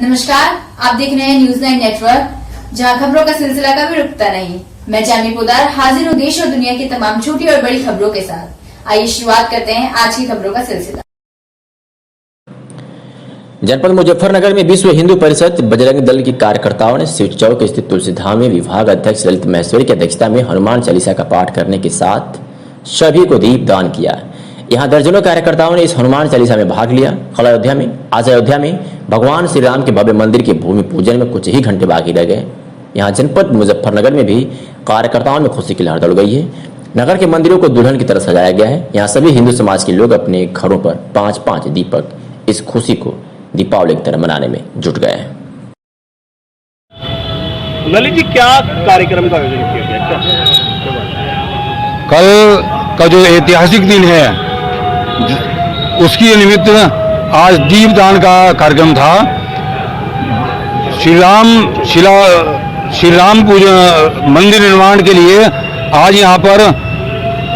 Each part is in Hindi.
नमस्कार, आप देख रहे हैं न्यूज़9 नेटवर्क, जहां खबरों का सिलसिला कभी रुकता नहीं। मैं जामी पोदार हाजिर हूँ देश और दुनिया की तमाम छोटी और बड़ी खबरों के साथ। आइए शुरुआत करते हैं आज की खबरों का सिलसिला। जनपद मुजफ्फरनगर में विश्व हिंदू परिषद बजरंग दल के कार्यकर्ताओं ने शिव चौक स्थित तुलसी धाम में विभाग अध्यक्ष ललित महेश्वरी की अध्यक्षता में हनुमान चालीसा का पाठ करने के साथ सभी को दीप दान किया। यहाँ दर्जनों कार्यकर्ताओं ने इस हनुमान चालीसा में भाग लिया। आज अयोध्या में भगवान श्री राम के भव्य मंदिर के भूमि पूजन में कुछ ही घंटे बाकी रह गए। यहाँ जनपद मुजफ्फरनगर में भी कार्यकर्ताओं में खुशी की लहर दौड़ गई है। नगर के मंदिरों को दुल्हन की तरह सजाया गया है। यहाँ सभी हिंदू समाज के लोग अपने घरों पर 5-5 दीपक इस खुशी को दीपावली की तरह मनाने में जुट गए हैं। ललित जी, क्या कार्यक्रम का आयोजन किया गया? कल का जो ऐतिहासिक दिन है उसकी निमित्त आज दीपदान का कार्यक्रम था। श्री राम पूजन मंदिर निर्माण के लिए आज यहाँ पर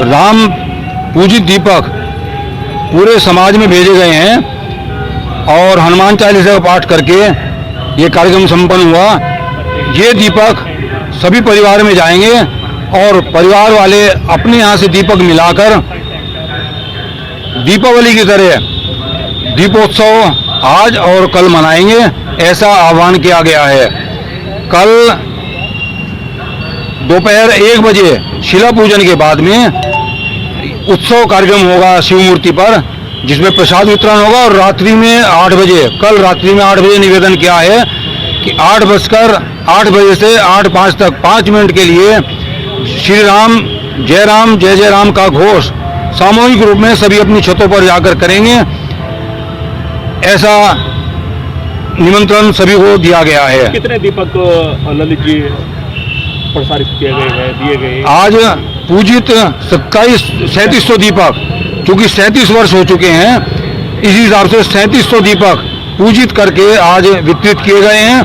राम पूजित दीपक पूरे समाज में भेजे गए हैं और हनुमान चालीसा का पाठ करके ये कार्यक्रम संपन्न हुआ। ये दीपक सभी परिवार में जाएंगे और परिवार वाले अपने यहाँ से दीपक मिलाकर दीपावली की तरह दीपोत्सव आज और कल मनाएंगे, ऐसा आह्वान किया गया है। कल दोपहर 1 बजे शिला पूजन के बाद में उत्सव कार्यक्रम होगा शिव मूर्ति पर, जिसमें प्रसाद वितरण होगा और रात्रि में 8 बजे कल रात्रि में 8 बजे निवेदन किया है कि 8 बजे से 8:05 तक 5 मिनट के लिए श्री राम जय राम का घोष सामूहिक रूप में सभी अपनी छतों पर जाकर करेंगे। ऐसा निमंत्रण सभी को दिया गया है। कितने दीपक ललित जी प्रसारित किए गए हैं, दिए गए? आज पूजित 3700 दीपक, क्योंकि 37 वर्ष हो चुके हैं, इसी हिसाब से 3700 दीपक पूजित करके आज वितरित किए गए हैं।